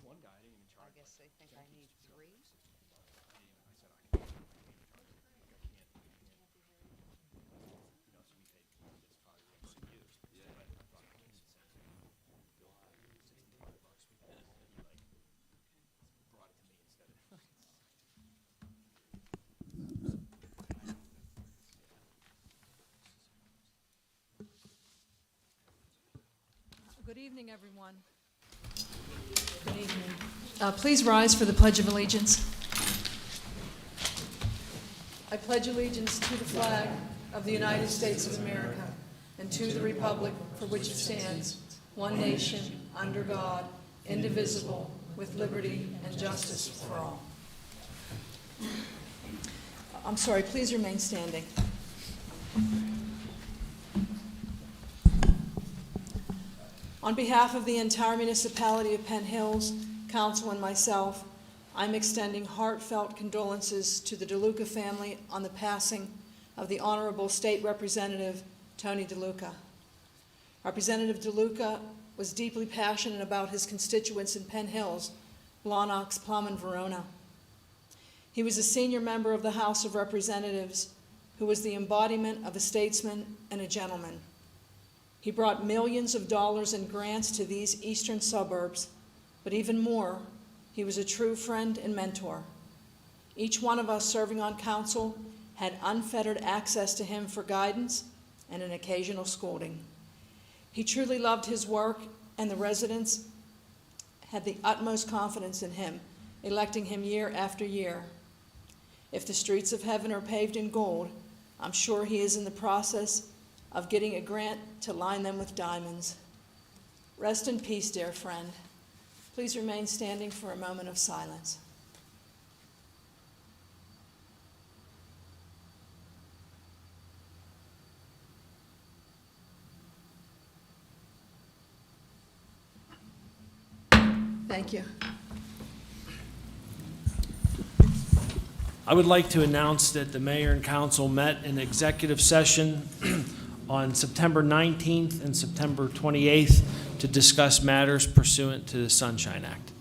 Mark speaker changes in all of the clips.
Speaker 1: one guy, I didn't even charge.
Speaker 2: I guess they think I need 3.
Speaker 1: I said, I can't charge. So we paid, it's probably what we used. Yeah. But I thought I needed $65. We paid. And he brought it to me instead of.
Speaker 3: Good evening, everyone. Good evening. Please rise for the Pledge of Allegiance. I pledge allegiance to the flag of the United States of America and to the republic for which it stands, one nation, under God, indivisible, with liberty and justice for all. I'm sorry, please remain standing. On behalf of the entire municipality of Penn Hills, council, and myself, I'm extending heartfelt condolences to the DeLuca family on the passing of the Honorable State Representative Tony DeLuca. Representative DeLuca was deeply passionate about his constituents in Penn Hills, Blawnox, Plum, and Verona. He was a senior member of the House of Representatives who was the embodiment of a statesman and a gentleman. He brought millions of dollars in grants to these eastern suburbs, but even more, he was a true friend and mentor. Each one of us serving on council had unfettered access to him for guidance and an occasional scolding. He truly loved his work, and the residents had the utmost confidence in him, electing him year after year. If the streets of heaven are paved in gold, I'm sure he is in the process of getting a grant to line them with diamonds. Rest in peace, dear friend. Please remain standing for a moment of silence. Thank you.
Speaker 4: I would like to announce that the mayor and council met in executive session on September 19th and September 28th to discuss matters pursuant to the Sunshine Act.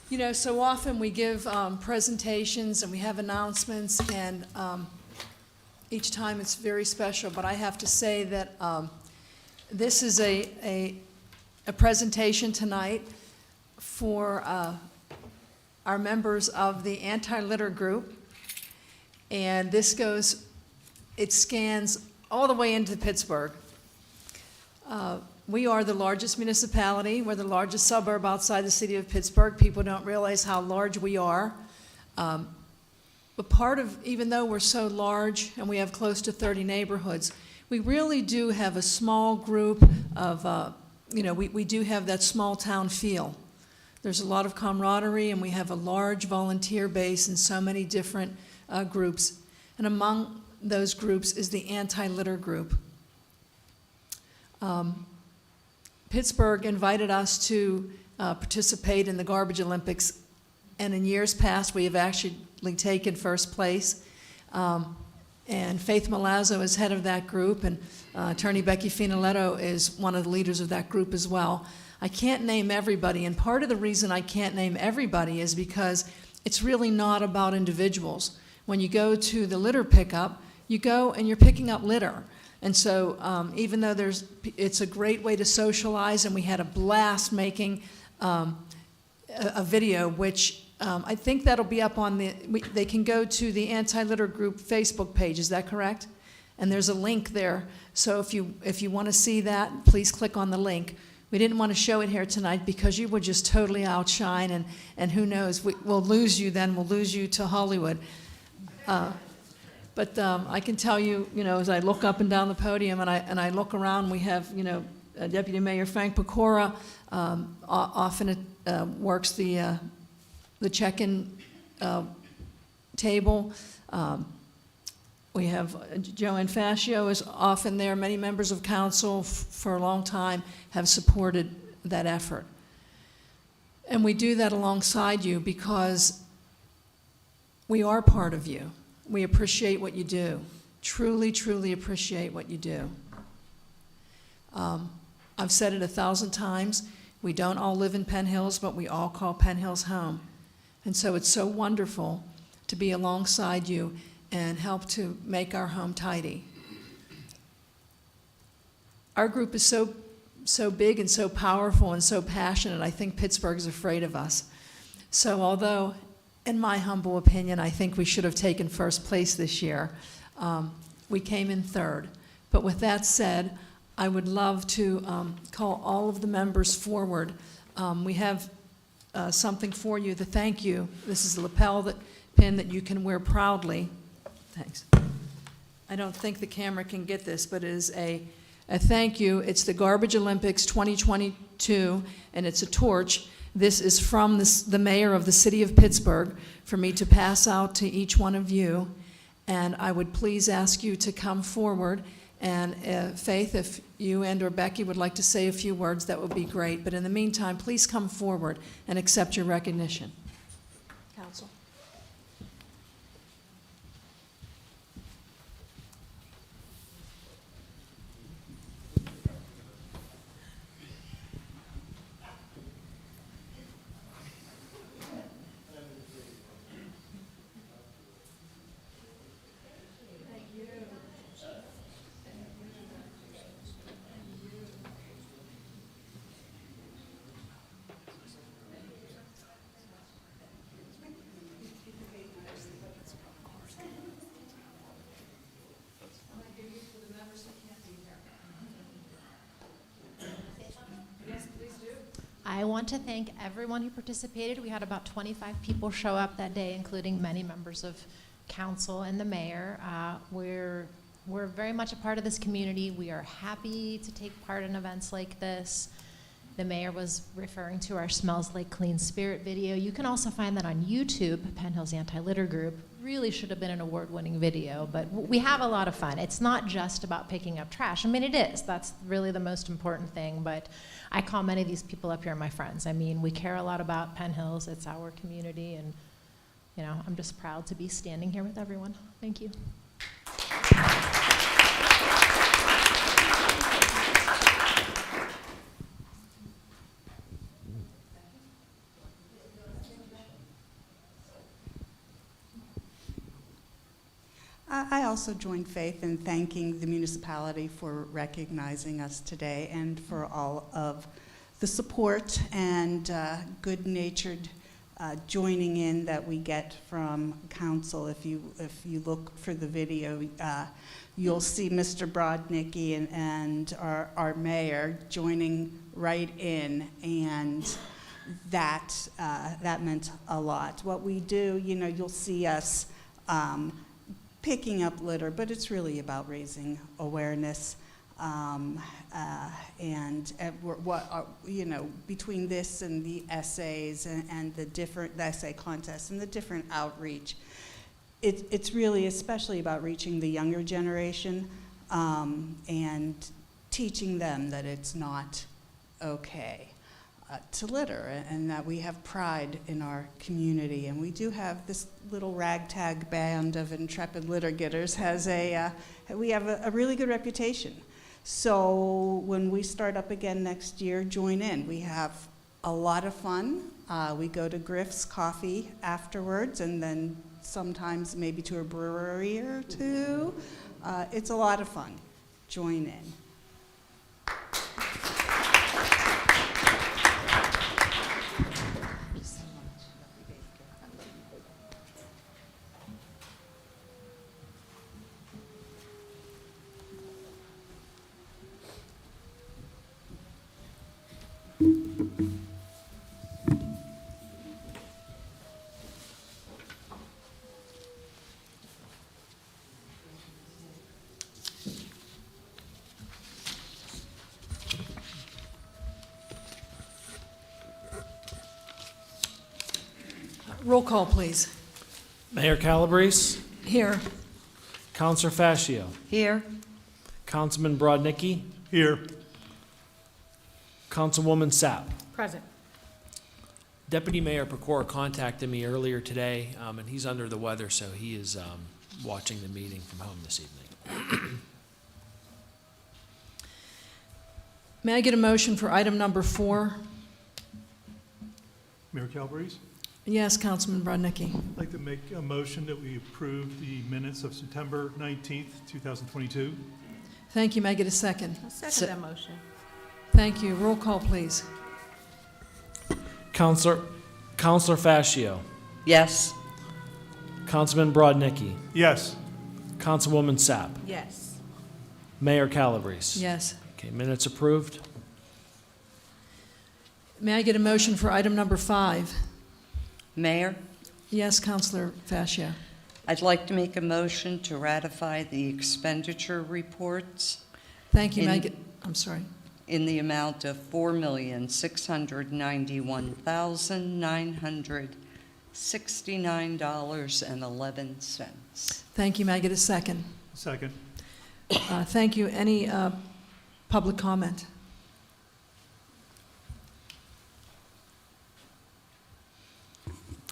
Speaker 3: You know, so often we give presentations and we have announcements, and each time it's very special, but I have to say that this is a presentation tonight for our members of the anti-litter group, and this goes, it scans all the way into Pittsburgh. We are the largest municipality. We're the largest suburb outside the city of Pittsburgh. People don't realize how large we are. But part of, even though we're so large and we have close to 30 neighborhoods, we really do have a small group of, we do have that small town feel. There's a lot of camaraderie, and we have a large volunteer base in so many different groups. And among those groups is the anti-litter group. Pittsburgh invited us to participate in the Garbage Olympics, and in years past we have actually taken first place. And Faith Milazzo is head of that group, and Attorney Becky Finoletto is one of the leaders of that group as well. I can't name everybody, and part of the reason I can't name everybody is because it's really not about individuals. When you go to the litter pickup, you go and you're picking up litter. And so even though it's a great way to socialize, and we had a blast making a video, which I think that'll be up on they can go to the Anti-Litter Group Facebook page, is that correct? And there's a link there, so if you want to see that, please click on the link. We didn't want to show it here tonight because you would just totally outshine, and who knows, we'll lose you then, we'll lose you to Hollywood. But I can tell you, as I look up and down the podium and I look around, we have, Deputy Mayor Frank Pecora often works the check-in table. We have Joanne Fascio is often there. Many members of council for a long time have supported that effort. And we do that alongside you because we are part of you. We appreciate what you do. Truly, truly appreciate what you do. I've said it 1,000 times. We don't all live in Penn Hills, but we all call Penn Hills home. And so it's so wonderful to be alongside you and help to make our home tidy. Our group is so big and so powerful and so passionate, I think Pittsburgh is afraid of us. So although, in my humble opinion, I think we should have taken first place this year, we came in third. But with that said, I would love to call all of the members forward. We have something for you, the thank you. This is a lapel pin that you can wear proudly. Thanks. I don't think the camera can get this, but it is a thank you. It's the Garbage Olympics 2022, and it's a torch. This is from the mayor of the city of Pittsburgh for me to pass out to each one of you. And I would please ask you to come forward. And Faith, if you and or Becky would like to say a few words, that would be great. But in the meantime, please come forward and accept your recognition. Council.
Speaker 2: I want to thank everyone who participated. We had about 25 people show up that day, including many members of council and the mayor. We're very much a part of this community. We are happy to take part in events like this. The mayor was referring to our Smells Like Clean Spirit video. You can also find that on YouTube. Penn Hills Anti-Litter Group really should have been an award-winning video, but we have a lot of fun. It's not just about picking up trash. I mean, it is. That's really the most important thing, but I call many of these people up here my friends. I mean, we care a lot about Penn Hills. It's our community, and you know, I'm just proud to be standing here with everyone. Thank you.
Speaker 5: I also join Faith in thanking the municipality for recognizing us today and for all of the support and good-natured joining in that we get from council. If you look for the video, you'll see Mr. Brodnicki and our mayor joining right in, and that meant a lot. What we do, you know, you'll see us picking up litter, but it's really about raising awareness. You know, between this and the essays and the essay contests and the different outreach, it's really especially about reaching the younger generation and teaching them that it's not okay to litter, and that we have pride in our community. And we do have this little ragtag band of intrepid litter getters we have a really good reputation. So when we start up again next year, join in. We have a lot of fun. We go to Griff's Coffee afterwards, and then sometimes maybe to a brewery or two. It's a lot of fun. Join in.
Speaker 3: Roll call, please.
Speaker 4: Mayor Calabrese,
Speaker 3: Here.
Speaker 4: Councilor Fascio,
Speaker 3: Here.
Speaker 4: Councilman Brodnicki. Here. Councilwoman Sapp.
Speaker 2: Present.
Speaker 4: Deputy Mayor Pecora contacted me earlier today, and he's under the weather, so he is watching the meeting from home this evening.
Speaker 3: May I get a motion for item number 4?
Speaker 6: Mayor Calabrese,
Speaker 3: Yes, Councilman Brodnicki.
Speaker 6: I'd like to make a motion that we approve the minutes of September 19th, 2022.
Speaker 3: Thank you. May I get a second?
Speaker 7: I'll second that motion.
Speaker 3: Thank you. Roll call, please.
Speaker 4: Counselor Fascio,
Speaker 7: Yes.
Speaker 4: Councilman Brodnicki,
Speaker 6: Yes.
Speaker 4: Councilwoman Sapp,
Speaker 7: Yes.
Speaker 4: Mayor Calabrese.
Speaker 3: Yes.
Speaker 4: Okay, minutes approved.
Speaker 3: May I get a motion for item number 5?
Speaker 7: Mayor,
Speaker 3: Yes, Councilor Fascio.
Speaker 7: I'd like to make a motion to ratify the expenditure reports
Speaker 3: Thank you. May I
Speaker 7: In-
Speaker 3: get, I'm sorry.
Speaker 7: in the amount of $4,691,969.11.
Speaker 3: Thank you. May I get a second?
Speaker 6: Second.
Speaker 3: Thank you. Any public comment?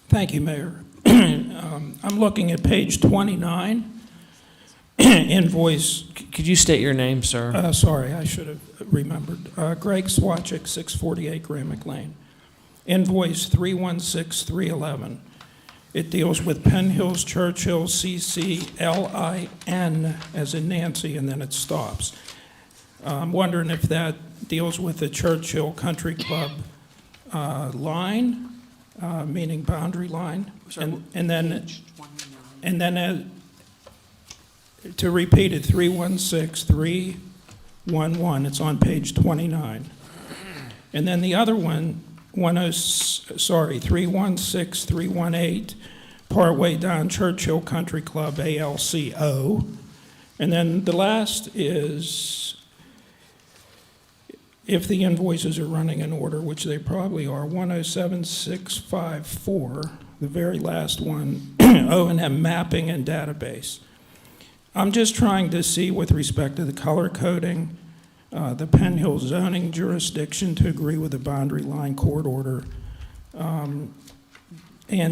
Speaker 8: Thank you, Mayor. I'm looking at page 29, invoice,
Speaker 4: Could you state your name, sir?
Speaker 8: sorry, I should have remembered. Greg Swachik, 648 Gramick Lane. Invoice 316311. It deals with Penn Hills Churchill CCLIN, as in Nancy, and then it stops. I'm wondering if that deals with the Churchill Country Club line, meaning boundary line. And then,
Speaker 7: Page 29.
Speaker 8: and then to repeat it, 316311, it's on page 29. And then the other one, 316318, partway down Churchill Country Club, ALCO. And then the last is, if the invoices are running in order, which they probably are, 107654, the very last one, O&M mapping and database. I'm just trying to see, with respect to the color coding, the Penn Hills zoning jurisdiction, to agree with the boundary line court order. And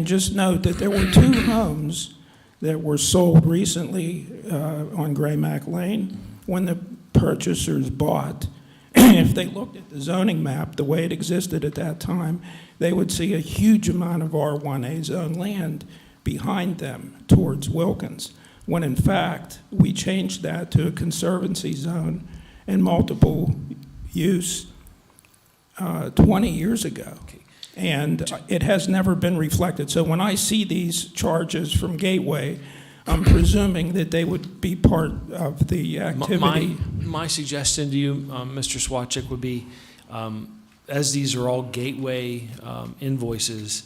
Speaker 8: just note that there were 2 homes that were sold recently on Graymack Lane when the purchasers bought. If they looked at the zoning map, the way it existed at that time, they would see a huge amount of R1A zone land behind them towards Wilkins, when in fact, we changed that to a conservancy zone and multiple use 20 years ago. And it has never been reflected. So when I see these charges from Gateway, I'm presuming that they would be part of the activity.
Speaker 4: My suggestion to you, Mr. Swachik, would be, as these are all Gateway invoices,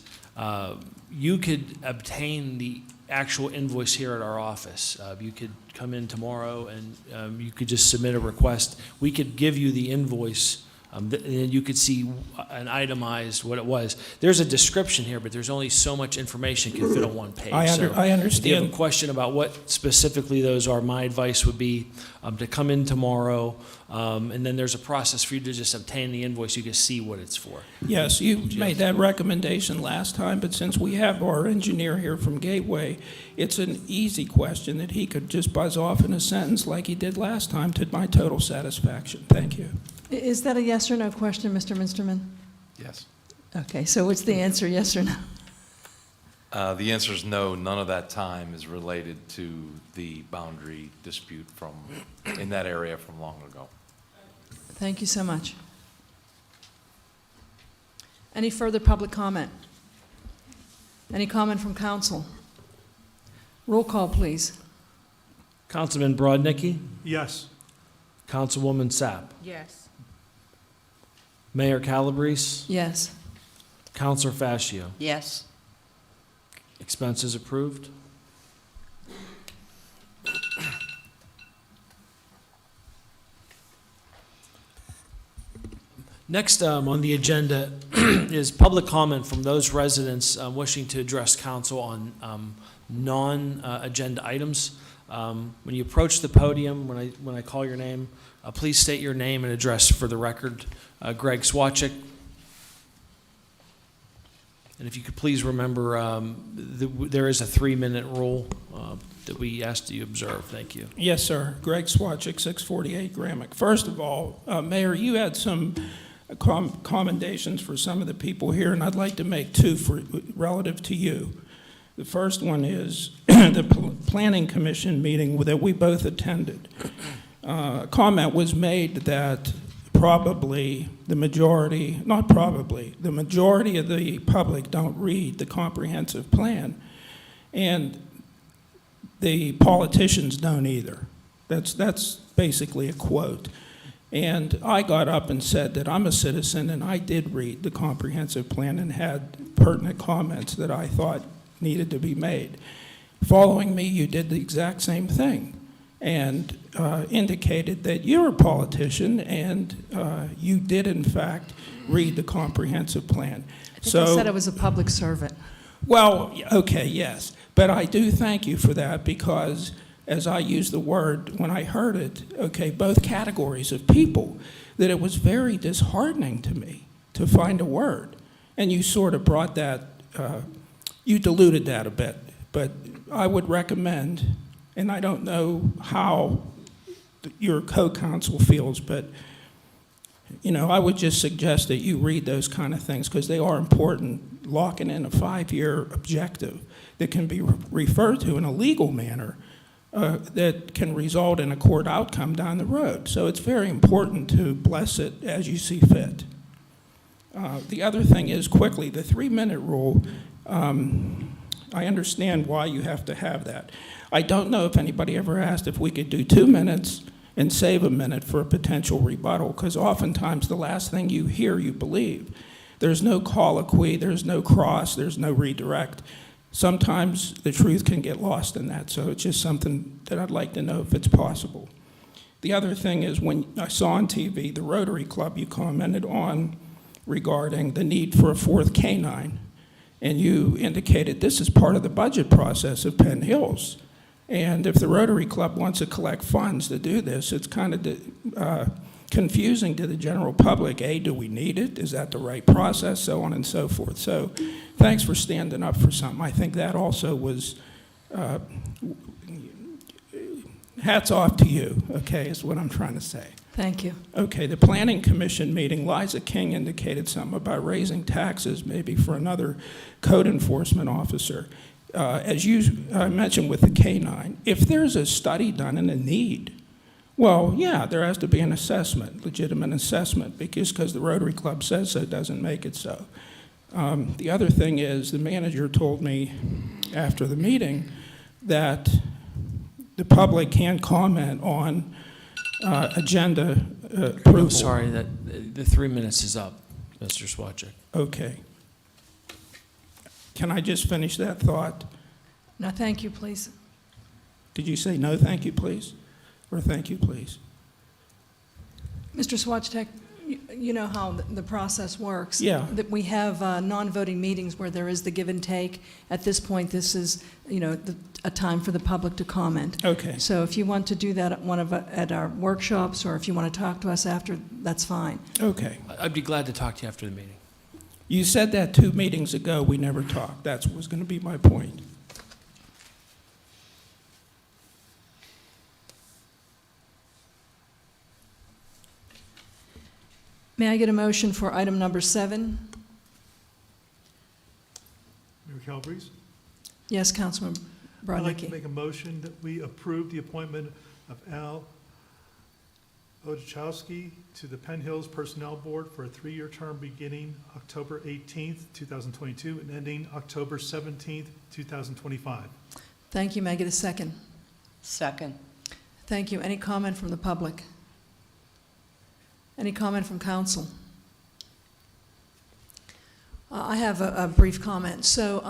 Speaker 4: you could obtain the actual invoice here at our office. You could come in tomorrow and you could just submit a request. We could give you the invoice, and you could see an itemized what it was. There's a description here, but there's only so much information can fit on one page.
Speaker 8: I
Speaker 4: If you have
Speaker 8: understand.
Speaker 4: a question about what specifically those are, my advice would be to come in tomorrow, and then there's a process for you to just obtain the invoice. You can see what it's for.
Speaker 8: Yes, you made that recommendation last time, but since we have our engineer here from Gateway, it's an easy question that he could just buzz off in a sentence like he did last time, to my total satisfaction. Thank you.
Speaker 3: Is that a yes or no question, Mr. Minsterman?
Speaker 9: Yes.
Speaker 3: Okay, so what's the answer, yes or no?
Speaker 9: The answer is no. None of that time is related to the boundary dispute in that area from long ago.
Speaker 3: Thank you so much. Any further public comment? Any comment from council? Roll call, please.
Speaker 4: Councilman Brodnicki,
Speaker 6: Yes.
Speaker 4: Councilwoman Sapp,
Speaker 7: Yes.
Speaker 4: Mayor Calabrese,
Speaker 3: Yes.
Speaker 4: Councilor Fascio.
Speaker 7: Yes.
Speaker 4: Expenses approved. Next on the agenda is public comment from those residents wishing to address council on non-agenda items. When you approach the podium, when I call your name, please state your name and address for the record. Greg Swachik. And if you could please remember, there is a 3-minute rule that we ask that you observe. Thank you.
Speaker 8: Yes, sir. Greg Swatchik, 648 Gramick. First of all, Mayor, you had some commendations for some of the people here, and I'd like to make two relative to you. The first one is the Planning Commission meeting that we both attended. A comment was made that probably the majority, not probably, the majority of the public don't read the comprehensive plan. And the politicians don't either. That's basically a quote. And I got up and said that I'm a citizen and I did read the comprehensive plan and had pertinent comments that I thought needed to be made. Following me, you did the exact same thing and indicated that you're a politician and you did in fact read the comprehensive plan.
Speaker 3: I think I said I was a public servant.
Speaker 8: Well, okay, yes. But I do thank you for that because, as I used the word when I heard it, okay, both categories of people, that it was very disheartening to me to find a word. And you sort of brought that, you diluted that a bit. But I would recommend, and I don't know how your co-counsel feels, but I would just suggest that you read those kind of things because they are important, locking in a 5-year objective that can be referred to in a legal manner that can result in a court outcome down the road. So it's very important to bless it as you see fit. The other thing is, quickly, the 3-minute rule, I understand why you have to have that. I don't know if anybody ever asked if we could do 2 minutes and save a minute for a potential rebuttal, because oftentimes the last thing you hear, you believe. There's no colloquy, there's no cross, there's no redirect. Sometimes the truth can get lost in that, so it's just something that I'd like to know if it's possible. The other thing is, when I saw on TV, the Rotary Club you commented on regarding the need for a 4th canine, and you indicated this is part of the budget process of Penn Hills. And if the Rotary Club wants to collect funds to do this, it's kind of confusing to the general public. A, do we need it? Is that the right process? So on and so forth. So thanks for standing up for something. I think that also was, hats off to you, okay, is what I'm trying to say.
Speaker 3: Thank you.
Speaker 8: Okay, the Planning Commission meeting, Liza King indicated something about raising taxes maybe for another code enforcement officer. As you mentioned with the K-9, if there's a study done and a need, well, yeah, there has to be an assessment, legitimate assessment, because the Rotary Club says so doesn't make it so. The other thing is, the manager told me after the meeting that the public can't comment on agenda approval.
Speaker 4: I'm sorry, that the 3 minutes is up, Mr. Swatchik.
Speaker 8: Okay. Can I just finish that thought?
Speaker 3: No, thank you, please.
Speaker 8: Did you say no, thank you, please? Or thank you, please?
Speaker 3: Mr. Swatchtek, you know how the process works.
Speaker 8: Yeah.
Speaker 3: That we have non-voting meetings where there is the give and take. At this point, this is, a time for the public to comment.
Speaker 8: Okay.
Speaker 3: So if you want to do that at our workshops, or if you want to talk to us after, that's fine.
Speaker 8: Okay.
Speaker 4: I'd be glad to talk to you after the meeting.
Speaker 8: You said that 2 meetings ago, we never talked. That was going to be my point.
Speaker 3: May I get a motion for item number 7?
Speaker 6: Mayor Calabrese?
Speaker 3: Yes, Councilman
Speaker 6: I'd like to
Speaker 3: Brodnicki.
Speaker 6: make a motion that we approve the appointment of Al Odachowski to the Penn Hills Personnel Board for a 3-year term beginning October 18th, 2022, and ending October 17th, 2025.
Speaker 3: Thank you. May I get a second?
Speaker 7: Second.
Speaker 3: Thank you. Any comment from the public? Any comment from council? I have a brief comment. So,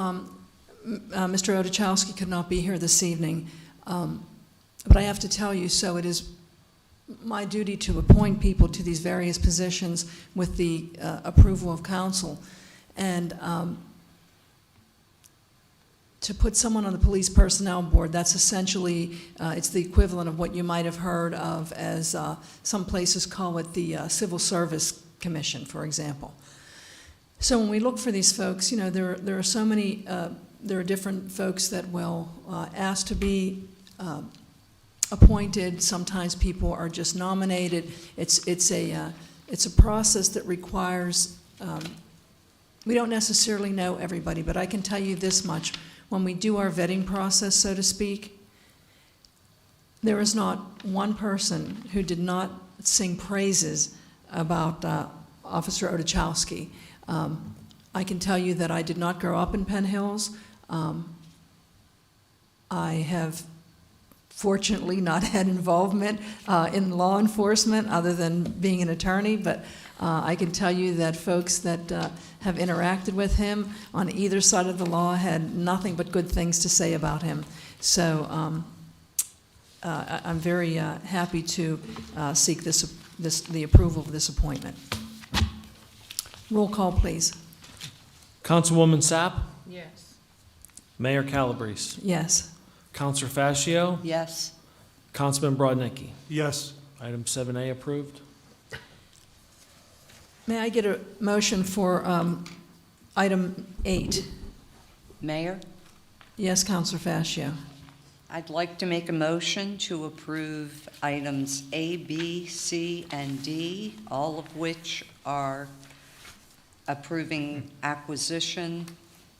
Speaker 3: Mr. Odachowski could not be here this evening, but I have to tell you, so it is my duty to appoint people to these various positions with the approval of council. And to put someone on the police personnel board, that's essentially, it's the equivalent of what you might have heard of as some places call it the Civil Service Commission, for example. So when we look for these folks, there are so many, there are different folks that will ask to be appointed. Sometimes people are just nominated. It's a process that requires, we don't necessarily know everybody, but I can tell you this much. When we do our vetting process, so to speak, there is not one person who did not sing praises about Officer Oduchowski. I can tell you that I did not grow up in Penn Hills. I have fortunately not had involvement in law enforcement other than being an attorney, but I can tell you that folks that have interacted with him on either side of the law had nothing but good things to say about him. So I'm very happy to seek the approval of this appointment. Roll call, please.
Speaker 4: Councilwoman Sapp,
Speaker 10: Yes.
Speaker 4: Mayor Calabrese,
Speaker 3: Yes.
Speaker 4: Councilor Fascio,
Speaker 7: Yes.
Speaker 4: Councilman Brodnicki.
Speaker 6: Yes.
Speaker 4: Item 7A approved.
Speaker 3: May I get a motion for item 8?
Speaker 7: Mayor,
Speaker 3: Yes, Councilor Fascio.
Speaker 7: I'd like to make a motion to approve items A, B, C, and D, all of which are approving acquisition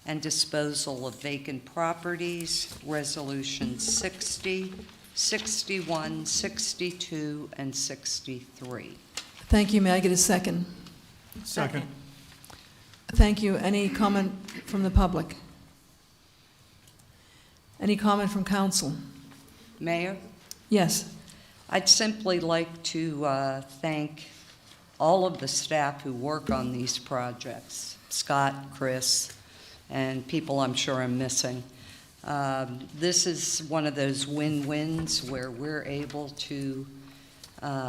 Speaker 7: and disposal of vacant properties, Resolution 60, 61, 62, and 63.
Speaker 3: Thank you. May I get a second?
Speaker 6: Second.
Speaker 3: Thank you. Any comment from the public? Any comment from council?
Speaker 7: Mayor,
Speaker 3: Yes.
Speaker 7: I'd simply like to thank all of the staff who work on these projects, Scott, Chris, and people I'm sure I'm missing. This is one of those win-wins where we're able to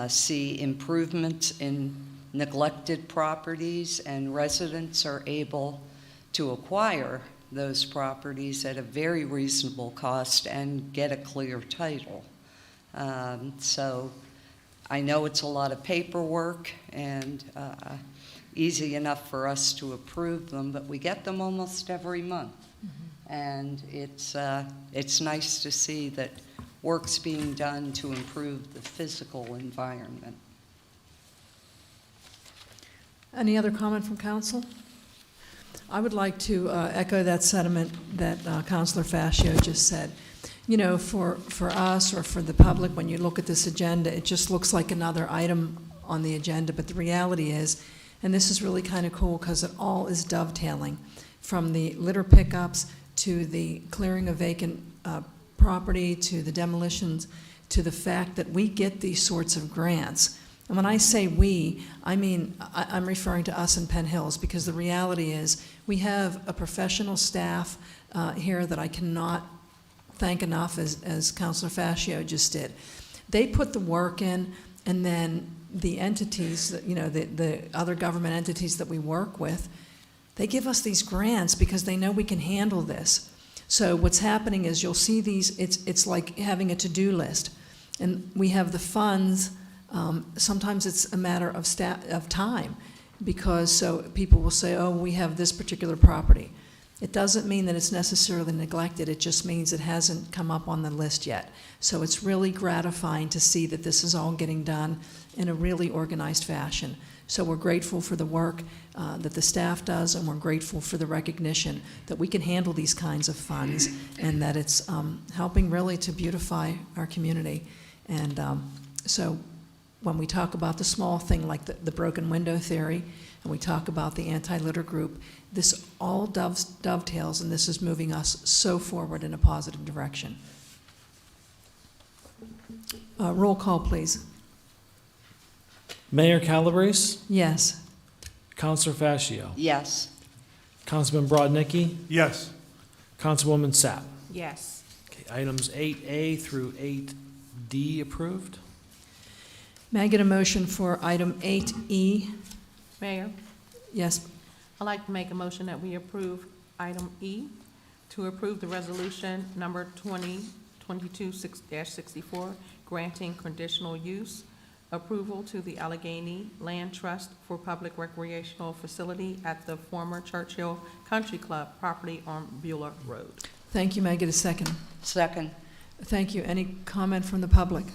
Speaker 7: see improvements in neglected properties, and residents are able to acquire those properties at a very reasonable cost and get a clear title. So I know it's a lot of paperwork and easy enough for us to approve them, but we get them almost every month. And it's nice to see that work's being done to improve the physical environment.
Speaker 3: Any other comment from council? I would like to echo that sentiment that Councilor Fascio just said. You know, for us or for the public, when you look at this agenda, it just looks like another item on the agenda, but the reality is, and this is really kind of cool because it all is dovetailing, from the litter pickups to the clearing of vacant property to the demolitions to the fact that we get these sorts of grants. And when I say we, I mean, I'm referring to us in Penn Hills, because the reality is we have a professional staff here that I cannot thank enough, as Councilor Fascio just did. They put the work in, and then the entities, the other government entities that we work with, they give us these grants because they know we can handle this. So what's happening is you'll see these, it's like having a to-do list. And we have the funds. Sometimes it's a matter of time, because so people will say, oh, we have this particular property. It doesn't mean that it's necessarily neglected. It just means it hasn't come up on the list yet. So it's really gratifying to see that this is all getting done in a really organized fashion. So we're grateful for the work that the staff does, and we're grateful for the recognition that we can handle these kinds of funds, and that it's helping really to beautify our community. And so when we talk about the small thing like the broken window theory, and we talk about the anti-litter group, this all dovetails, and this is moving us so forward in a positive direction. Roll call, please.
Speaker 4: Mayor Calabrese,
Speaker 3: Yes.
Speaker 4: Councilor Fascio,
Speaker 7: Yes.
Speaker 4: Councilman Brodnicki,
Speaker 6: Yes.
Speaker 4: Councilwoman Sapp.
Speaker 10: Yes.
Speaker 4: Okay, items 8A through 8D approved.
Speaker 3: May I get a motion for item 8E?
Speaker 10: Mayor,
Speaker 3: Yes.
Speaker 10: I'd like to make a motion that we approve item E, to approve the resolution number 2022-64, granting conditional use approval to the Allegheny Land Trust for public recreational facility at the former Churchill Country Club property on Beulah Road.
Speaker 3: Thank you. May I get a second?
Speaker 7: Second.
Speaker 3: Thank you. Any comment from the public?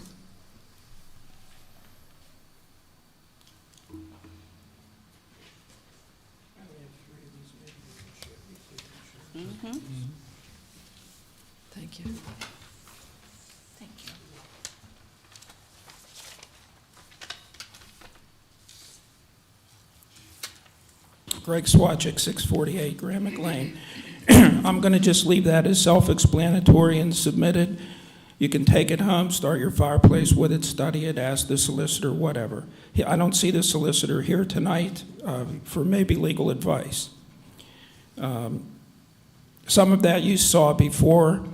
Speaker 7: Mhm.
Speaker 3: Thank you.
Speaker 7: Thank you.
Speaker 8: Greg Swatchick, 648 Gramick Lane. I'm going to just leave that as self-explanatory and submitted. You can take it home, start your fireplace with it, study it, ask the solicitor, whatever. I don't see the solicitor here tonight for maybe legal advice. Some of that you saw before.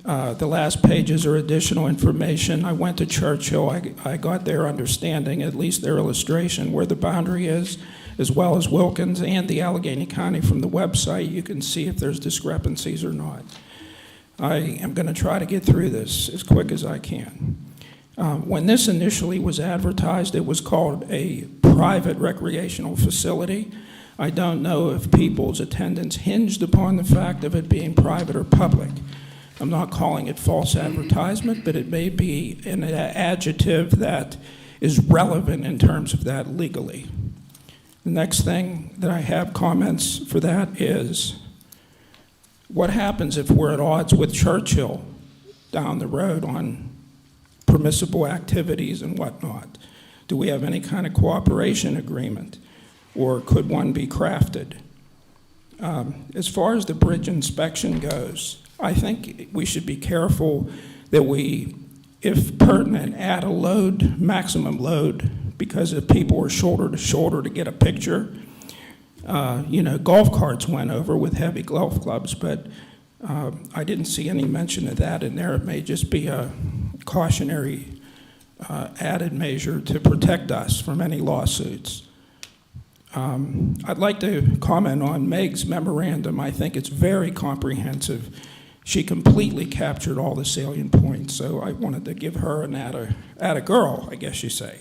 Speaker 8: The last pages are additional information. I went to Churchill. I got their understanding, at least their illustration, where the boundary is, as well as Wilkins and the Allegheny County from the website. You can see if there's discrepancies or not. I am going to try to get through this as quick as I can. When this initially was advertised, it was called a private recreational facility. I don't know if people's attendance hinged upon the fact of it being private or public. I'm not calling it false advertisement, but it may be an adjective that is relevant in terms of that legally. The next thing that I have comments for that is, what happens if we're at odds with Churchill down the road on permissible activities and whatnot? Do we have any kind of cooperation agreement, or could one be crafted? As far as the bridge inspection goes, I think we should be careful that we, if pertinent, add a load, maximum load, because if people were shoulder to shoulder to get a picture, golf carts went over with heavy golf clubs, but I didn't see any mention of that in there. It may just be a cautionary added measure to protect us from any lawsuits. I'd like to comment on Meg's memorandum. I think it's very comprehensive. She completely captured all the salient points, so I wanted to give her an atta girl, I guess you say.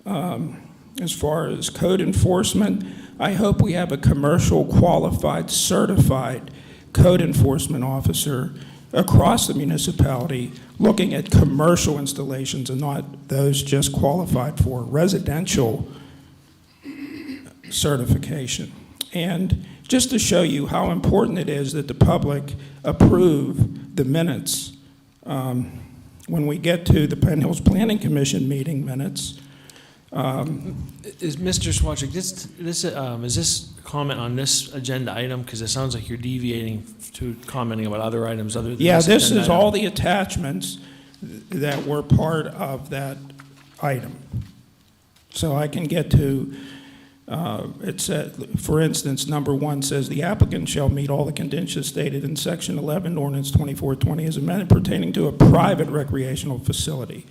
Speaker 8: As far as code enforcement, I hope we have a commercial, qualified, certified code enforcement officer across the municipality looking at commercial installations and not those just qualified for residential certification. And just to show you how important it is that the public approve the minutes, when we get to the Penn Hills Planning Commission meeting minutes.
Speaker 4: Is Mr. Swatchick, is this comment on this agenda item? Because it sounds like you're deviating to commenting about other items other than
Speaker 8: Yeah, this
Speaker 4: agenda
Speaker 8: is
Speaker 4: item.
Speaker 8: all the attachments that were part of that item. So I can get to, it said, for instance, number 1 says the applicant shall meet all the conditions stated in section 11, ordinance 2420 as amended pertaining to a private recreational facility.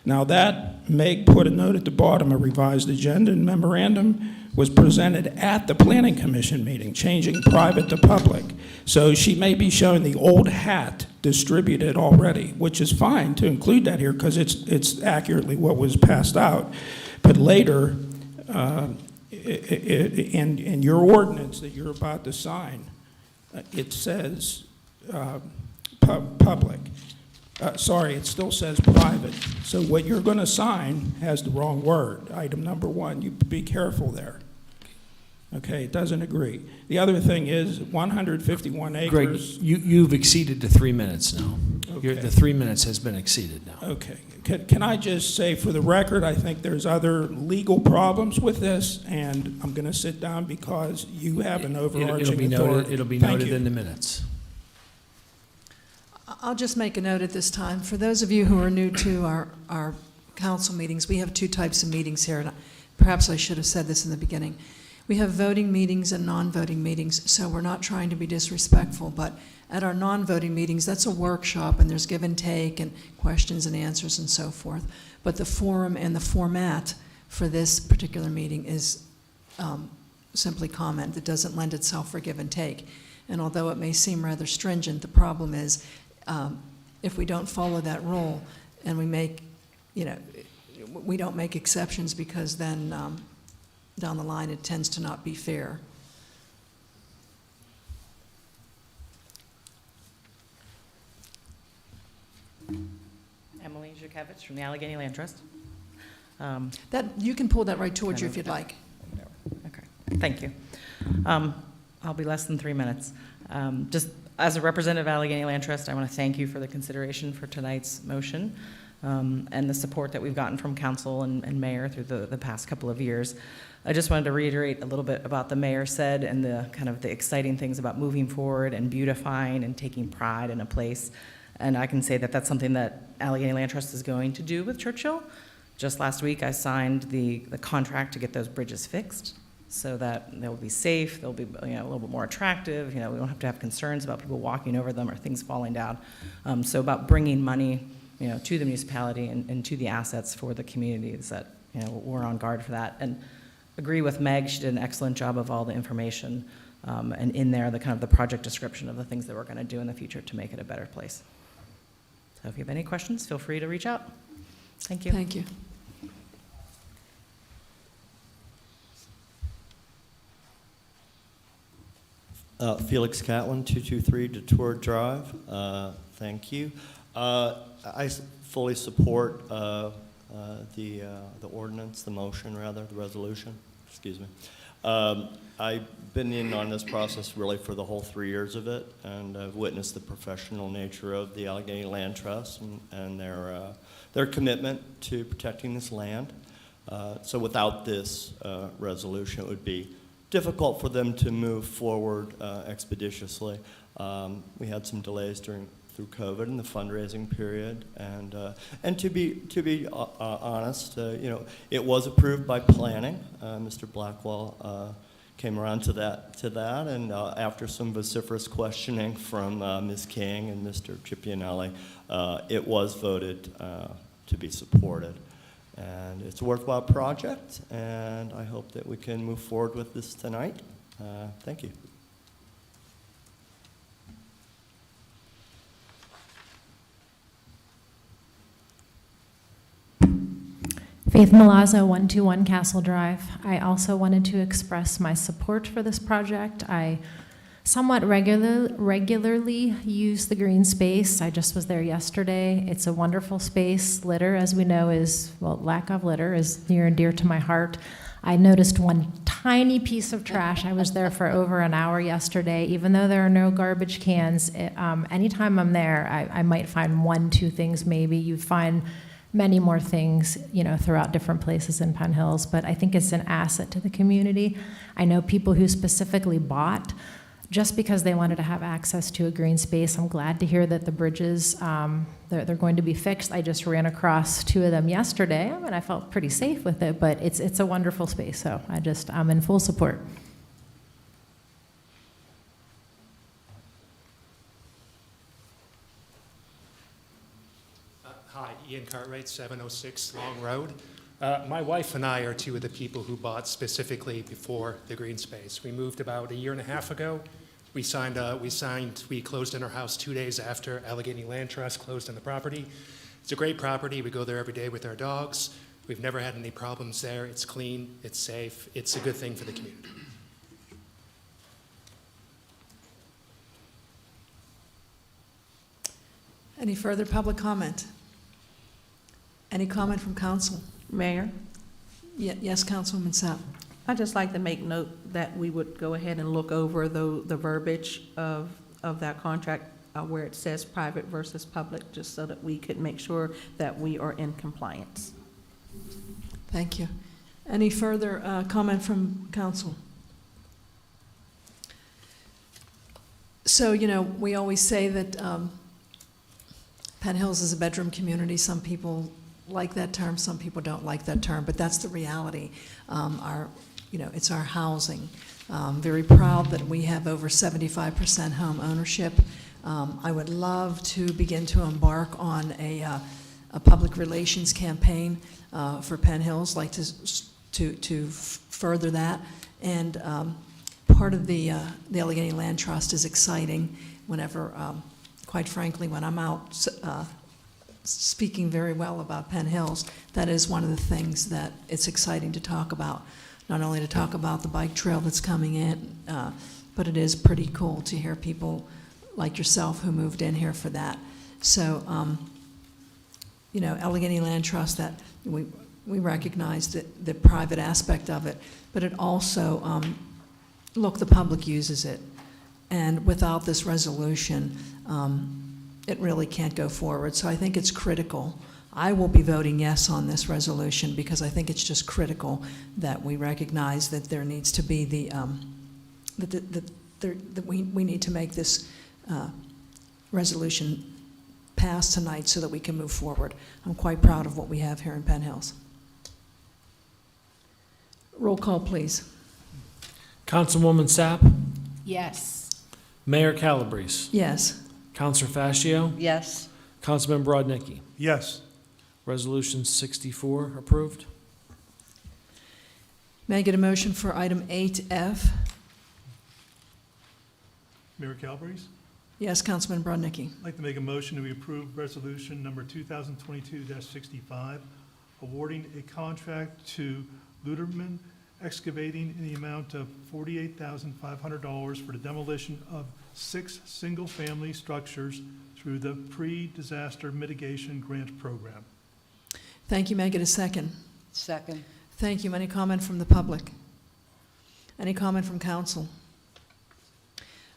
Speaker 8: Now that Meg put a note at the bottom, a revised agenda and memorandum was presented at the Planning Commission meeting, changing private to public. So she may be showing the old hat distributed already, which is fine to include that here because it's accurately what was passed out. But later, in your ordinance that you're about to sign, it says public. Sorry, it still says private. So what you're going to sign has the wrong word. Item number 1, you be careful there. Okay, it doesn't agree. The other thing is 151 acres.
Speaker 4: Greg, you've exceeded the 3 minutes now.
Speaker 8: Okay.
Speaker 4: The 3 minutes has been exceeded now.
Speaker 8: Okay. Can I just say for the record, I think there's other legal problems with this, and I'm going to sit down because you have an overarching authority.
Speaker 4: It'll be
Speaker 8: Thank
Speaker 4: noted
Speaker 8: you.
Speaker 4: in the minutes.
Speaker 3: I'll just make a note at this time. For those of you who are new to our council meetings, we have 2 types of meetings here, and perhaps I should have said this in the beginning. We have voting meetings and non-voting meetings, so we're not trying to be disrespectful, but at our non-voting meetings, that's a workshop, and there's give and take and questions and answers and so forth. But the forum and the format for this particular meeting is simply comment. It doesn't lend itself for give and take. And although it may seem rather stringent, the problem is if we don't follow that rule and we make, we don't make exceptions, because then down the line it tends to not be fair.
Speaker 11: Emily Zhukevich from the Allegheny Land Trust.
Speaker 3: That, you can pull that right towards you if you'd like.
Speaker 11: Okay, thank you. I'll be less than 3 minutes. Just as a representative of Allegheny Land Trust, I want to thank you for the consideration for tonight's motion and the support that we've gotten from council and mayor through the past couple of years. I just wanted to reiterate a little bit about the mayor said and the kind of the exciting things about moving forward and beautifying and taking pride in a place. And I can say that that's something that Allegheny Land Trust is going to do with Churchill. Just last week, I signed the contract to get those bridges fixed so that they'll be safe, they'll be a little bit more attractive, we don't have to have concerns about people walking over them or things falling down. So about bringing money to the municipality and to the assets for the communities that we're on guard for that. And agree with Meg, she did an excellent job of all the information and in there the kind of the project description of the things that we're going to do in the future to make it a better place. So if you have any questions, feel free to reach out. Thank you.
Speaker 3: Thank you.
Speaker 12: Felix Catlin, 223 Detour Drive. Thank you. I fully support the ordinance, the motion rather, the resolution. Excuse me. I've been in on this process really for the whole 3 years of it, and I've witnessed the professional nature of the Allegheny Land Trust and their commitment to protecting this land. So without this resolution, it would be difficult for them to move forward expeditiously. We had some delays through COVID and the fundraising period, and to be honest, it was approved by planning. Mr. Blackwell came around to that, and after some vociferous questioning from Ms. King and Mr. Ciprianelli, it was voted to be supported. And it's a worthwhile project, and I hope that we can move forward with this tonight. Thank you.
Speaker 2: Faith Milazzo, 121 Castle Drive. I also wanted to express my support for this project. I somewhat regularly use the green space. I just was there yesterday. It's a wonderful space. Litter, as we know, lack of litter is near and dear to my heart. I noticed one tiny piece of trash. I was there for over an hour yesterday. Even though there are no garbage cans, anytime I'm there, I might find 1-2 things maybe. You find many more things, throughout different places in Penn Hills, but I think it's an asset to the community. I know people who specifically bought just because they wanted to have access to a green space. I'm glad to hear that the bridges, they're going to be fixed. I just ran across 2 of them yesterday, and I felt pretty safe with it, but it's a wonderful space, so I'm in full support.
Speaker 1: Hi, Ian Cartwright, 706 Long Road. My wife and I are 2 of the people who bought specifically before the green space. We moved about 1.5 years ago. We closed on our house 2 days after Allegheny Land Trust closed on the property. It's a great property. We go there every day with our dogs. We've never had any problems there. It's clean, it's safe. It's a good thing for the community.
Speaker 3: Any further public comment? Any comment from council?
Speaker 10: Mayor,
Speaker 3: Yes, Councilwoman Sapp.
Speaker 10: I'd just like to make note that we would go ahead and look over the verbiage of that contract where it says private versus public, just so that we could make sure that we are in compliance.
Speaker 3: Thank you. Any further comment from council? So, we always say that Penn Hills is a bedroom community. Some people like that term, some people don't like that term, but that's the reality. It's our housing. Very proud that we have over 75% home ownership. I would love to begin to embark on a public relations campaign for Penn Hills, like to further that. And part of the Allegheny Land Trust is exciting whenever, quite frankly, when I'm out speaking very well about Penn Hills. That is one of the things that it's exciting to talk about. Not only to talk about the bike trail that's coming in, but it is pretty cool to hear people like yourself who moved in here for that. So, you know, Allegheny Land Trust, that we recognize the private aspect of it, but it also, look, the public uses it. And without this resolution, it really can't go forward. So I think it's critical. I will be voting yes on this resolution because I think it's just critical that we recognize that there needs to be that we need to make this resolution pass tonight so that we can move forward. I'm quite proud of what we have here in Penn Hills. Roll call, please.
Speaker 4: Councilwoman Sapp,
Speaker 10: Yes.
Speaker 4: Mayor Calabrese,
Speaker 3: Yes.
Speaker 4: Councilor Fascio,
Speaker 7: Yes.
Speaker 4: Councilman Brodnicki.
Speaker 6: Yes.
Speaker 4: Resolution 64 approved.
Speaker 3: May I get a motion for item 8F?
Speaker 6: Mayor Calabrese,
Speaker 3: Yes, Councilman Brodnicki.
Speaker 6: I'd like to make a motion to approve resolution number 2022-65, awarding a contract to Luderman Excavating in the amount of $48,500 for the demolition of 6 single-family structures through the Pre-Disaster Mitigation Grant Program.
Speaker 3: Thank you. May I get a second?
Speaker 7: Second.
Speaker 3: Thank you. Any comment from the public? Any comment from council?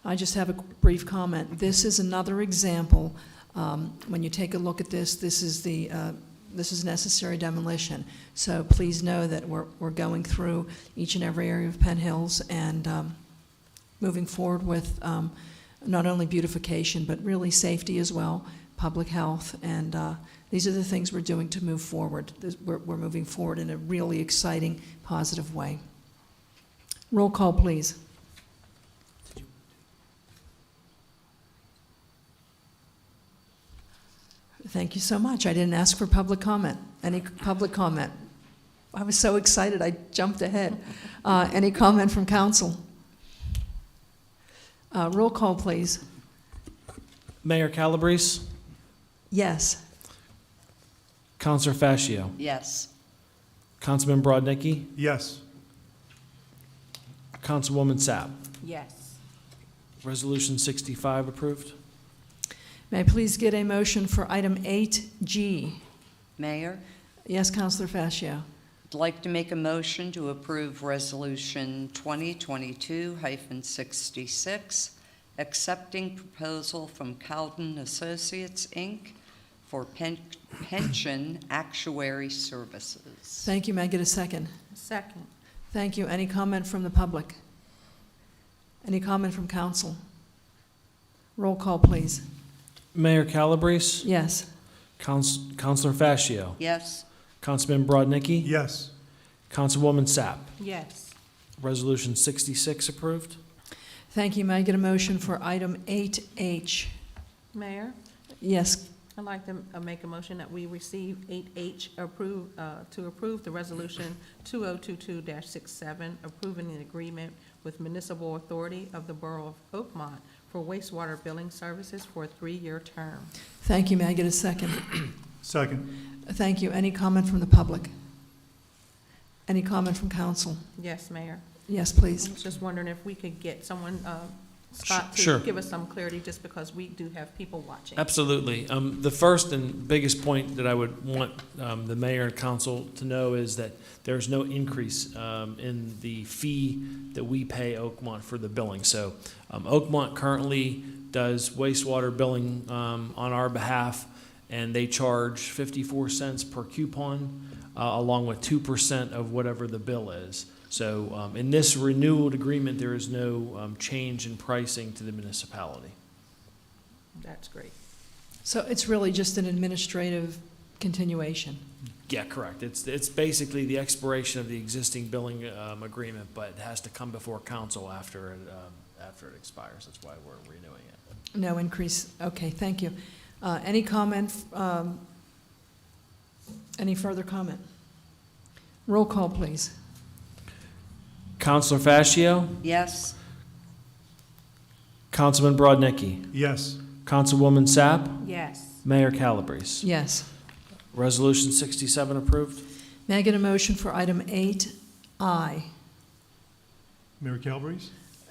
Speaker 3: I just have a brief comment. This is another example. When you take a look at this, this is necessary demolition. So please know that we're going through each and every area of Penn Hills and moving forward with not only beautification, but really safety as well, public health, and these are the things we're doing to move forward. We're moving forward in a really exciting, positive way. Roll call, please. Thank you so much. I didn't ask for public comment. Any public comment? I was so excited, I jumped ahead. Any comment from council? Roll call, please.
Speaker 4: Mayor Calabrese,
Speaker 3: Yes.
Speaker 4: Councilor Fascio,
Speaker 7: Yes.
Speaker 4: Councilman Brodnicki,
Speaker 6: Yes.
Speaker 4: Councilwoman Sapp.
Speaker 10: Yes.
Speaker 4: Resolution 65 approved.
Speaker 3: May I please get a motion for item 8G?
Speaker 7: Mayor,
Speaker 3: Yes, Councilor Fascio.
Speaker 7: I'd like to make a motion to approve Resolution 2022-66, accepting proposal from Cowden Associates, Inc. for pension actuary services.
Speaker 3: Thank you. May I get a second?
Speaker 10: Second.
Speaker 3: Thank you. Any comment from the public? Any comment from council? Roll call, please.
Speaker 4: Mayor Calabrese,
Speaker 3: Yes.
Speaker 4: Councilor Fascio,
Speaker 7: Yes.
Speaker 4: Councilman Brodnicki,
Speaker 6: Yes.
Speaker 4: Councilwoman Sapp.
Speaker 10: Yes.
Speaker 4: Resolution 66 approved.
Speaker 3: Thank you. May I get a motion for item 8H?
Speaker 10: Mayor,
Speaker 3: Yes.
Speaker 10: I'd like to make a motion that we receive 8H to approve the resolution 2022-67, approving an agreement with Municipal Authority of the Borough of Oakmont for wastewater billing services for a 3-year term.
Speaker 3: Thank you. May I get a second?
Speaker 6: Second.
Speaker 3: Thank you. Any comment from the public? Any comment from council?
Speaker 10: Yes, Mayor.
Speaker 3: Yes,
Speaker 10: I
Speaker 3: please.
Speaker 10: was just wondering if we could get someone, Scott,
Speaker 4: Sure.
Speaker 10: to give us some clarity, just because we do have people watching.
Speaker 4: Absolutely. The first and biggest point that I would want the mayor and council to know is that there's no increase in the fee that we pay Oakmont for the billing. So Oakmont currently does wastewater billing on our behalf, and they charge 54 cents per coupon, along with 2% of whatever the bill is. So in this renewal agreement, there is no change in pricing to the municipality.
Speaker 10: That's great.
Speaker 3: So it's really just an administrative continuation.
Speaker 4: Yeah, correct. It's basically the expiration of the existing billing agreement, but it has to come before council after it expires. That's why we're renewing it.
Speaker 3: No increase. Okay, thank you. Any comment, any further comment? Roll call, please.
Speaker 4: Councilor Fascio,
Speaker 7: Yes.
Speaker 4: Councilman Brodnicki,
Speaker 6: Yes.
Speaker 4: Councilwoman Sapp,
Speaker 10: Yes.
Speaker 4: Mayor Calabrese.
Speaker 3: Yes.
Speaker 4: Resolution 67 approved.
Speaker 3: May I get a motion for item 8I?
Speaker 6: Mayor Calabrese?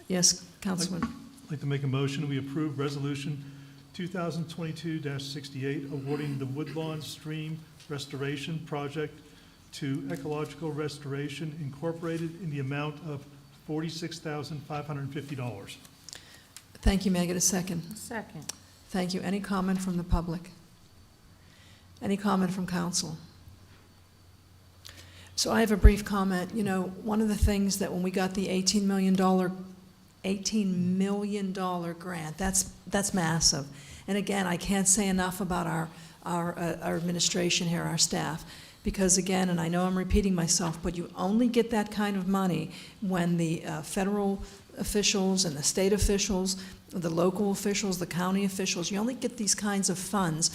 Speaker 3: Yes, Councilman.
Speaker 6: I'd like to make a motion, we approve Resolution 2022-68, awarding the Woodlawn Stream Restoration Project to Ecological Restoration Incorporated in the amount of $46,550.
Speaker 3: Thank you. May I get a second?
Speaker 10: Second.
Speaker 3: Thank you. Any comment from the public? Any comment from council? So I have a brief comment. You know, one of the things that when we got the $18 million grant, that's massive. And again, I can't say enough about our administration here, our staff, because again, and I know I'm repeating myself, but you only get that kind of money when the federal officials and the state officials, the local officials, the county officials, you only get these kinds of funds,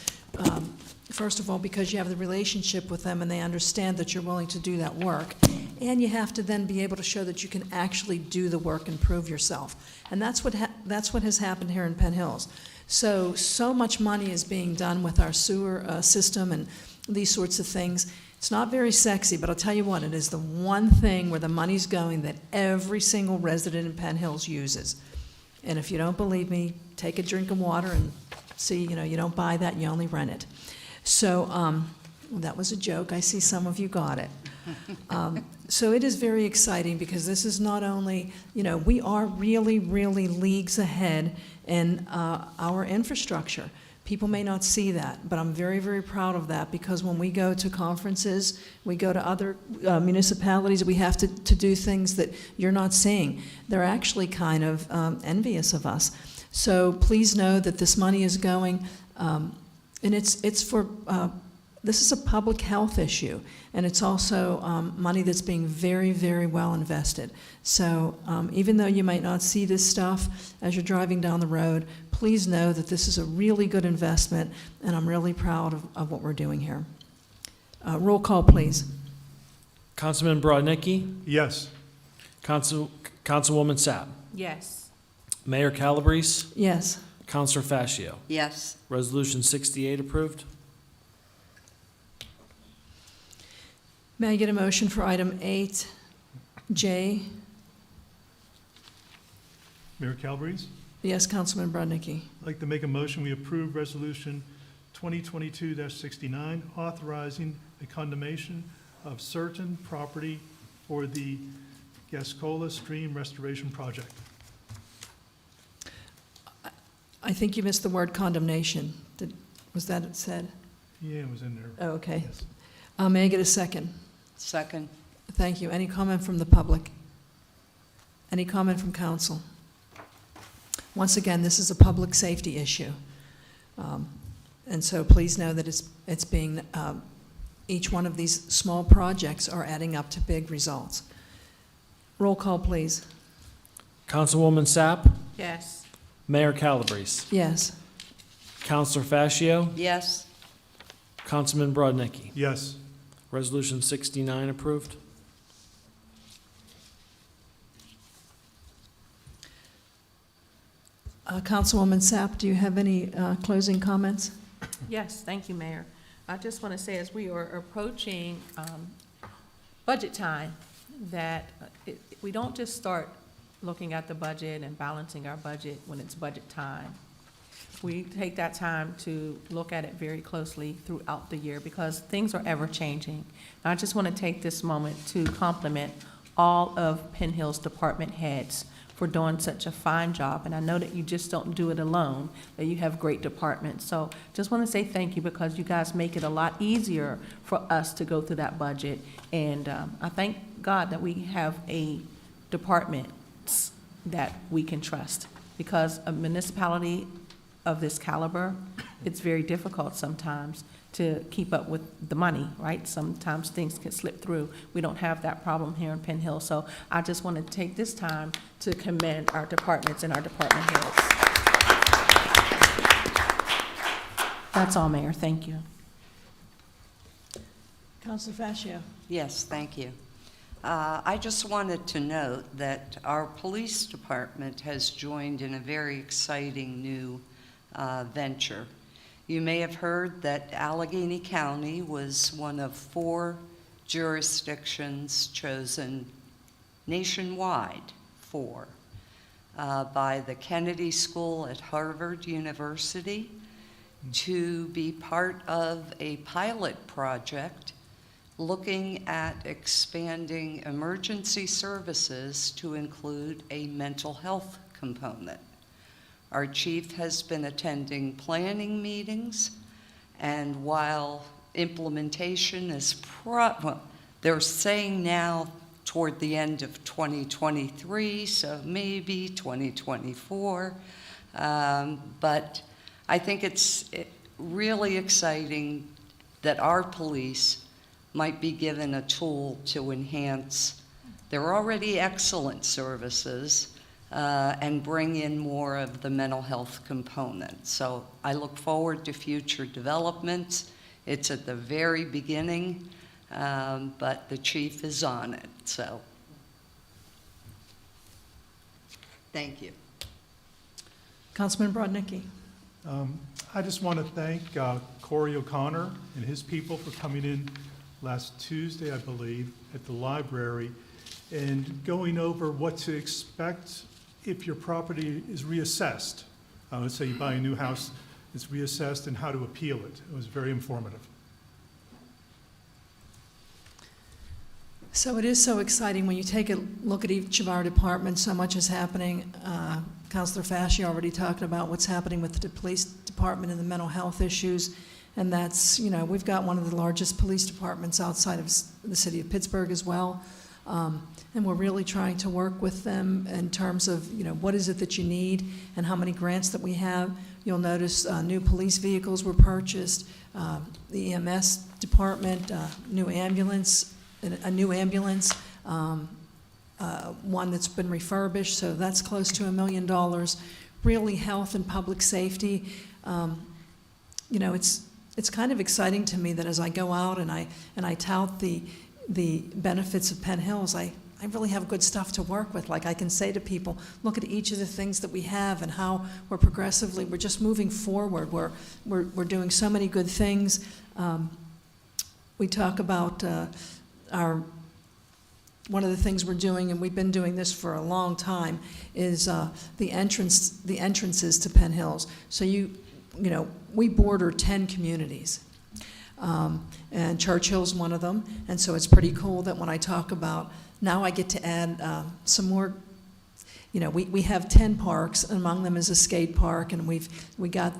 Speaker 3: first of all, because you have the relationship with them and they understand that you're willing to do that work. And you have to then be able to show that you can actually do the work and prove yourself. And that's what has happened here in Penn Hills. So much money is being done with our sewer system and these sorts of things. It's not very sexy, but I'll tell you what, it is the one thing where the money's going that every single resident in Penn Hills uses. And if you don't believe me, take a drink of water and see, you don't buy that, you only rent it. So that was a joke. I see some of you got it. So it is very exciting because this is not only, we are really, really leagues ahead in our infrastructure. People may not see that, but I'm very, very proud of that because when we go to conferences, we go to other municipalities, we have to do things that you're not seeing. They're actually kind of envious of us. So please know that this money is going, and it's for, this is a public health issue, and it's also money that's being very, very well invested. So even though you might not see this stuff as you're driving down the road, please know that this is a really good investment, and I'm really proud of what we're doing here. Roll call, please.
Speaker 4: Councilman Brodnicki,
Speaker 6: Yes.
Speaker 4: Councilwoman Sapp,
Speaker 10: Yes.
Speaker 4: Mayor Calabrese,
Speaker 3: Yes.
Speaker 4: Councilor Fascio.
Speaker 7: Yes.
Speaker 4: Resolution 68 approved.
Speaker 3: May I get a motion for item 8J?
Speaker 6: Mayor Calabrese?
Speaker 3: Yes, Councilman Brodnicki.
Speaker 6: I'd like to make a motion, we approve Resolution 2022-69, authorizing a condemnation of certain property for the Gascola Stream Restoration Project.
Speaker 3: I think you missed the word condemnation. Was that it said?
Speaker 6: Yeah, it was in there.
Speaker 3: Oh, okay.
Speaker 6: Yes.
Speaker 3: May I get a second?
Speaker 7: Second.
Speaker 3: Thank you. Any comment from the public? Any comment from council? Once again, this is a public safety issue. And so please know that it's being, each one of these small projects are adding up to big results. Roll call, please.
Speaker 4: Councilwoman Sapp,
Speaker 10: Yes.
Speaker 4: Mayor Calabrese,
Speaker 3: Yes.
Speaker 4: Councilor Fascio,
Speaker 7: Yes.
Speaker 4: Councilman Brodnicki.
Speaker 6: Yes.
Speaker 4: Resolution 69 approved.
Speaker 3: Councilwoman Sapp, do you have any closing comments?
Speaker 10: Yes, thank you, Mayor. I just want to say, as we are approaching budget time, that we don't just start looking at the budget and balancing our budget when it's budget time. We take that time to look at it very closely throughout the year because things are ever changing. And I just want to take this moment to compliment all of Penn Hill's department heads for doing such a fine job. And I know that you just don't do it alone, that you have great departments. So just want to say thank you because you guys make it a lot easier for us to go through that budget. And I thank God that we have a department that we can trust because a municipality of this caliber, it's very difficult sometimes to keep up with the money, right? Sometimes things can slip through. We don't have that problem here in Penn Hill. So I just want to take this time to commend our departments and our department heads. That's all, Mayor. Thank you.
Speaker 3: Councilor Fascio.
Speaker 7: Yes, thank you. I just wanted to note that our police department has joined in a very exciting new venture. You may have heard that Allegheny County was one of 4 jurisdictions chosen nationwide by the Kennedy School at Harvard University to be part of a pilot project looking at expanding emergency services to include a mental health component. Our chief has been attending planning meetings, and while implementation is they're saying now toward the end of 2023, so maybe 2024, but I think it's really exciting that our police might be given a tool to enhance their already excellent services and bring in more of the mental health component. So I look forward to future developments. It's at the very beginning, but the chief is on it, so thank you.
Speaker 3: Councilman Brodnicki.
Speaker 6: I just want to thank Corey O'Connor and his people for coming in last Tuesday, I believe, at the library and going over what to expect if your property is reassessed. Let's say you buy a new house, it's reassessed, and how to appeal it. It was very informative.
Speaker 3: So it is so exciting when you take a look at each of our departments, so much is happening. Councilor Fasci already talked about what's happening with the police department and the mental health issues. And that's, you know, we've got one of the largest police departments outside of the city of Pittsburgh as well. And we're really trying to work with them in terms of, you know, what is it that you need and how many grants that we have. You'll notice new police vehicles were purchased, the EMS department, a new ambulance, one that's been refurbished, so that's close to $1 million. Really, health and public safety. You know, it's kind of exciting to me that as I go out and I tout the benefits of Penn Hills, I really have good stuff to work with. Like I can say to people, look at each of the things that we have and how we're just moving forward. We're doing so many good things. We talk about one of the things we're doing, and we've been doing this for a long time, is the entrances to Penn Hills. So you know, we border 10 communities. And Churchill's one of them, and so it's pretty cool that when I talk about, now I get to add some more, you know, we have 10 parks, and among them is a skate park, and we got,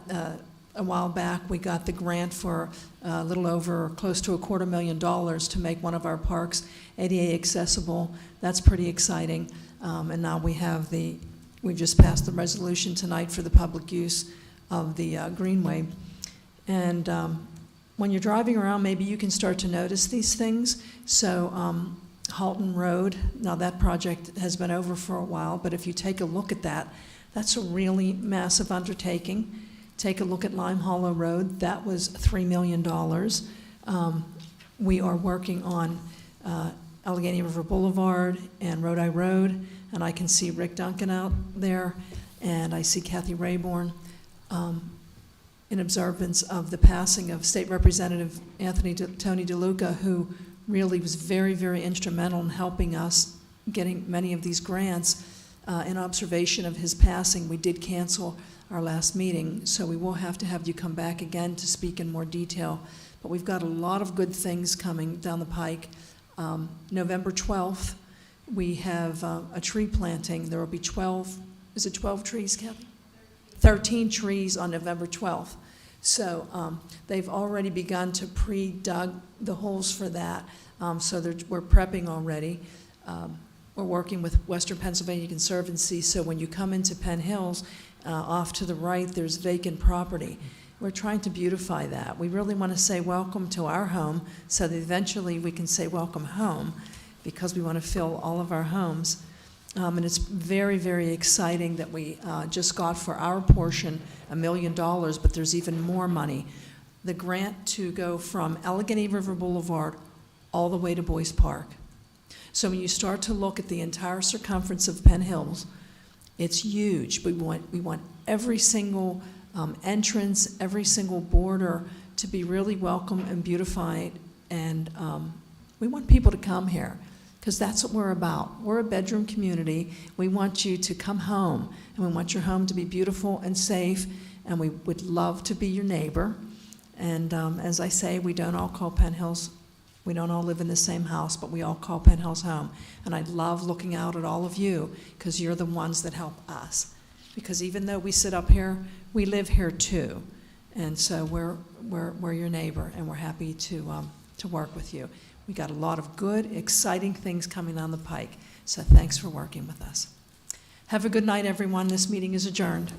Speaker 3: a while back, we got the grant for a little over, close to $250,000 to make one of our parks ADA accessible. That's pretty exciting, and now we've just passed the resolution tonight for the public use of the Greenway. And when you're driving around, maybe you can start to notice these things. So Halton Road, now that project has been over for a while, but if you take a look at that, that's a really massive undertaking. Take a look at Lime Hollow Road, that was $3 million. We are working on Allegheny River Boulevard and Rodi Road, and I can see Rick Duncan out there, and I see Kathy Rayborn. In observance of the passing of State Representative Tony DeLuca, who really was very, very instrumental in helping us getting many of these grants. In observation of his passing, we did cancel our last meeting, so we will have to have you come back again to speak in more detail. But we've got a lot of good things coming down the pike. November 12th, we have a tree planting. There will be 12 trees, Kathy? 13 trees on November 12th. So they've already begun to pre-dug the holes for that. So we're prepping already. We're working with Western Pennsylvania Conservancy, so when you come into Penn Hills, off to the right, there's vacant property. We're trying to beautify that. We really want to say welcome to our home, so that eventually we can say welcome home, because we want to fill all of our homes. And it's very, very exciting that we just got for our portion $1 million, but there's even more money. The grant to go from Allegheny River Boulevard all the way to Boyce Park. So when you start to look at the entire circumference of Penn Hills, it's huge. We want every single entrance, every single border to be really welcome and beautified. And we want people to come here because that's what we're about. We're a bedroom community. We want you to come home, and we want your home to be beautiful and safe, and we would love to be your neighbor. And as I say, we don't all call Penn Hills, we don't all live in the same house, but we all call Penn Hills home. And I love looking out at all of you because you're the ones that help us. Because even though we sit up here, we live here too. And so we're your neighbor, and we're happy to work with you. We got a lot of good, exciting things coming down the pike. So thanks for working with us. Have a good night, everyone. This meeting is adjourned.